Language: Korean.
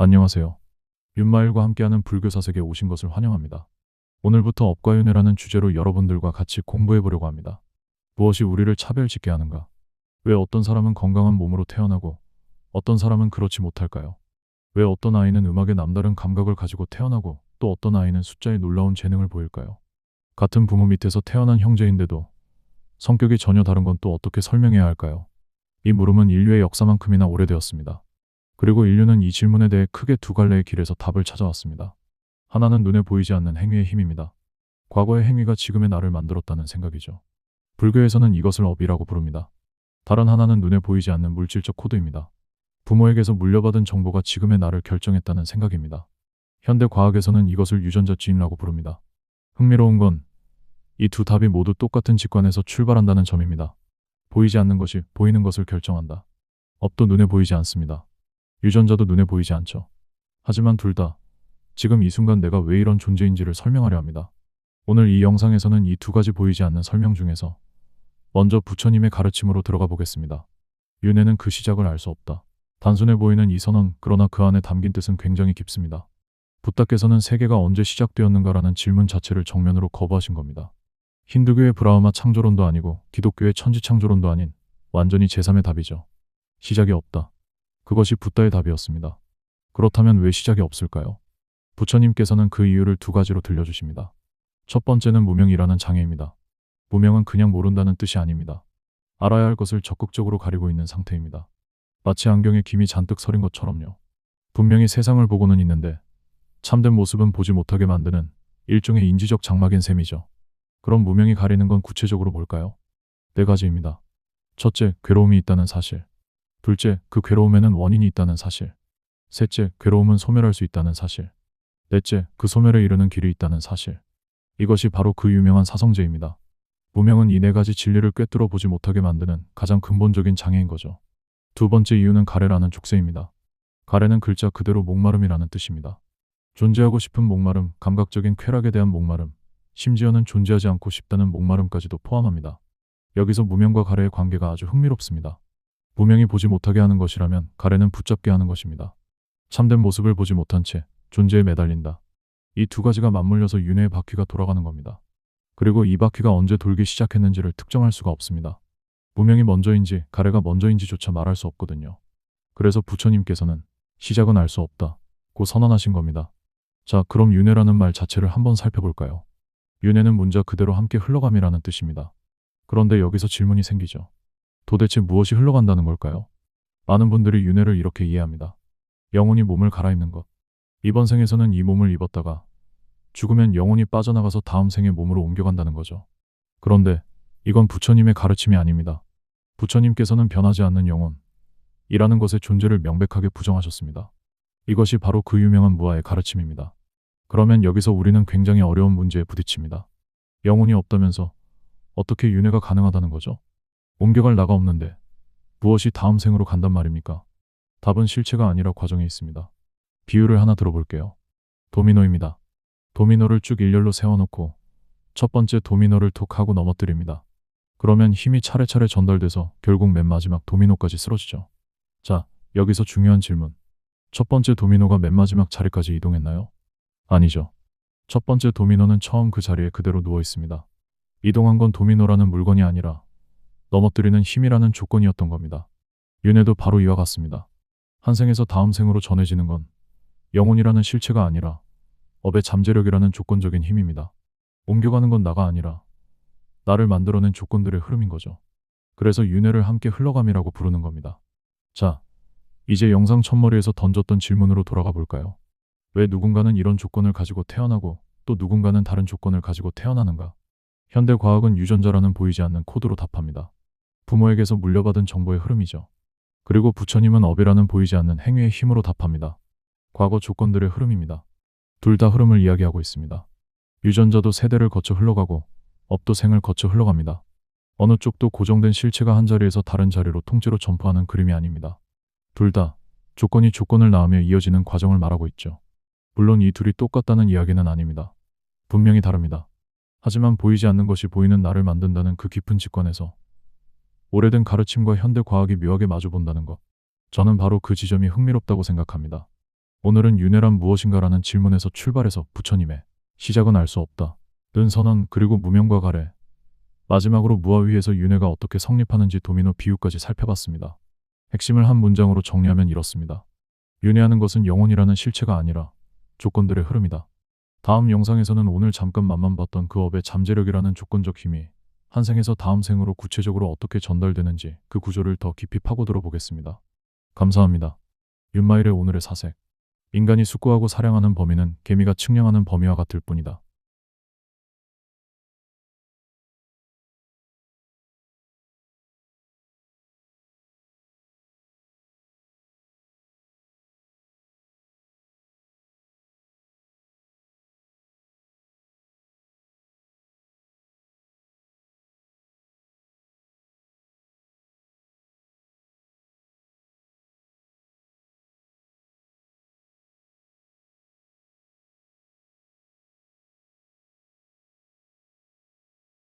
안녕하세요. 윤마일과 함께하는 불교사색에 오신 것을 환영합니다. 오늘부터 업과윤회라는 주제로 여러분들과 같이 공부해 보려고 합니다. 무엇이 우리를 차별짓게 하는가? 왜 어떤 사람은 건강한 몸으로 태어나고 어떤 사람은 그렇지 못할까요? 왜 어떤 아이는 음악에 남다른 감각을 가지고 태어나고 또 어떤 아이는 숫자에 놀라운 재능을 보일까요? 같은 부모 밑에서 태어난 형제인데도 성격이 전혀 다른 건 또 어떻게 설명해야 할까요? 이 물음은 인류의 역사만큼이나 오래되었습니다. 그리고 인류는 이 질문에 대해 크게 두 갈래의 길에서 답을 찾아왔습니다. 하나는 눈에 보이지 않는 행위의 힘입니다. 과거의 행위가 지금의 나를 만들었다는 생각이죠. 불교에서는 이것을 업이라고 부릅니다. 다른 하나는 눈에 보이지 않는 물질적 코드입니다. 부모에게서 물려받은 정보가 지금의 나를 결정했다는 생각입니다. 현대 과학에서는 이것을 유전자주의라고 부릅니다. 흥미로운 건 이 두 답이 모두 똑같은 직관에서 출발한다는 점입니다. 보이지 않는 것이 보이는 것을 결정한다. 업도 눈에 보이지 않습니다. 유전자도 눈에 보이지 않죠. 하지만 둘 다 지금 이 순간 내가 왜 이런 존재인지를 설명하려 합니다. 오늘 이 영상에서는 이 두 가지 보이지 않는 설명 중에서 먼저 부처님의 가르침으로 들어가 보겠습니다. 윤회는 그 시작을 알 수 없다. 단순해 보이는 이 선언, 그러나 그 안에 담긴 뜻은 굉장히 깊습니다. 부다께서는 세계가 언제 시작되었는가라는 질문 자체를 정면으로 거부하신 겁니다. 힌두교의 브라흐마 창조론도 아니고 기독교의 천지창조론도 아닌 완전히 제3의 답이죠. 시작이 없다. 그것이 부다의 답이었습니다. 그렇다면 왜 시작이 없을까요? 부처님께서는 그 이유를 두 가지로 들려주십니다. 첫 번째는 무명이라는 장애입니다. 무명은 그냥 모른다는 뜻이 아닙니다. 알아야 할 것을 적극적으로 가리고 있는 상태입니다. 마치 안경에 김이 잔뜩 서린 것처럼요. 분명히 세상을 보고는 있는데 참된 모습은 보지 못하게 만드는 일종의 인지적 장막인 셈이죠. 그럼 무명이 가리는 건 구체적으로 뭘까요? 네 가지입니다. 첫째, 괴로움이 있다는 사실. 둘째, 그 괴로움에는 원인이 있다는 사실. 셋째, 괴로움은 소멸할 수 있다는 사실. 넷째, 그 소멸에 이르는 길이 있다는 사실. 이것이 바로 그 유명한 사성제입니다. 무명은 이 네 가지 진리를 꿰뚫어 보지 못하게 만드는 가장 근본적인 장애인 거죠. 두 번째 이유는 가래라는 족쇄입니다. 가래는 글자 그대로 목마름이라는 뜻입니다. 존재하고 싶은 목마름, 감각적인 쾌락에 대한 목마름, 심지어는 존재하지 않고 싶다는 목마름까지도 포함합니다. 여기서 무명과 가래의 관계가 아주 흥미롭습니다. 무명이 보지 못하게 하는 것이라면 가래는 붙잡게 하는 것입니다. 참된 모습을 보지 못한 채 존재에 매달린다. 이 두 가지가 맞물려서 윤회의 바퀴가 돌아가는 겁니다. 그리고 이 바퀴가 언제 돌기 시작했는지를 특정할 수가 없습니다. 무명이 먼저인지 가래가 먼저인지조차 말할 수 없거든요. 그래서 부처님께서는 시작은 알 수 없다 고 선언하신 겁니다. 자, 그럼 윤회라는 말 자체를 한번 살펴볼까요? 윤회는 문자 그대로 함께 흘러감이라는 뜻입니다. 그런데 여기서 질문이 생기죠. 도대체 무엇이 흘러간다는 걸까요? 많은 분들이 윤회를 이렇게 이해합니다. 영혼이 몸을 갈아입는 것. 이번 생에서는 이 몸을 입었다가 죽으면 영혼이 빠져나가서 다음 생의 몸으로 옮겨간다는 거죠. 그런데 이건 부처님의 가르침이 아닙니다. 부처님께서는 변하지 않는 영혼이라는 것의 존재를 명백하게 부정하셨습니다. 이것이 바로 그 유명한 무아의 가르침입니다. 그러면 여기서 우리는 굉장히 어려운 문제에 부딪힙니다. 영혼이 없다면서 어떻게 윤회가 가능하다는 거죠? 옮겨갈 나가 없는데 무엇이 다음 생으로 간단 말입니까? 답은 실체가 아니라 과정에 있습니다. 비유를 하나 들어볼게요. 도미노입니다. 도미노를 쭉 일렬로 세워놓고 첫 번째 도미노를 톡 하고 넘어뜨립니다. 그러면 힘이 차례차례 전달돼서 결국 맨 마지막 도미노까지 쓰러지죠. 자, 여기서 중요한 질문. 첫 번째 도미노가 맨 마지막 자리까지 이동했나요? 아니죠. 첫 번째 도미노는 처음 그 자리에 그대로 누워 있습니다. 이동한 건 도미노라는 물건이 아니라 넘어뜨리는 힘이라는 조건이었던 겁니다. 윤회도 바로 이와 같습니다. 한 생에서 다음 생으로 전해지는 건 영혼이라는 실체가 아니라 업의 잠재력이라는 조건적인 힘입니다. 옮겨가는 건 나가 아니라 나를 만들어낸 조건들의 흐름인 거죠. 그래서 윤회를 함께 흘러감이라고 부르는 겁니다. 자, 이제 영상 첫머리에서 던졌던 질문으로 돌아가 볼까요? 왜 누군가는 이런 조건을 가지고 태어나고 또 누군가는 다른 조건을 가지고 태어나는가? 현대 과학은 유전자라는 보이지 않는 코드로 답합니다. 부모에게서 물려받은 정보의 흐름이죠. 그리고 부처님은 업이라는 보이지 않는 행위의 힘으로 답합니다. 과거 조건들의 흐름입니다. 둘 다 흐름을 이야기하고 있습니다. 유전자도 세대를 거쳐 흘러가고 업도 생을 거쳐 흘러갑니다. 어느 쪽도 고정된 실체가 한 자리에서 다른 자리로 통째로 전파하는 그림이 아닙니다. 둘 다 조건이 조건을 낳으며 이어지는 과정을 말하고 있죠. 물론 이 둘이 똑같다는 이야기는 아닙니다. 분명히 다릅니다. 하지만 보이지 않는 것이 보이는 나를 만든다는 그 깊은 직관에서 오래된 가르침과 현대 과학이 묘하게 마주본다는 것. 저는 바로 그 지점이 흥미롭다고 생각합니다. 오늘은 윤회란 무엇인가라는 질문에서 출발해서 부처님의 시작은 알 수 없다 는 선언, 그리고 무명과 가래, 마지막으로 무아위에서 윤회가 어떻게 성립하는지 도미노 비유까지 살펴봤습니다. 핵심을 한 문장으로 정리하면 이렇습니다. 윤회하는 것은 영혼이라는 실체가 아니라 조건들의 흐름이다. 다음 영상에서는 오늘 잠깐 맛만 봤던 그 업의 잠재력이라는 조건적 힘이 한 생에서 다음 생으로 구체적으로 어떻게 전달되는지 그 구조를 더 깊이 파고들어 보겠습니다. 감사합니다. 윤마일의 오늘의 사색. 인간이 숙고하고 사냥하는 범위는 개미가 측량하는 범위와 같을 뿐이다.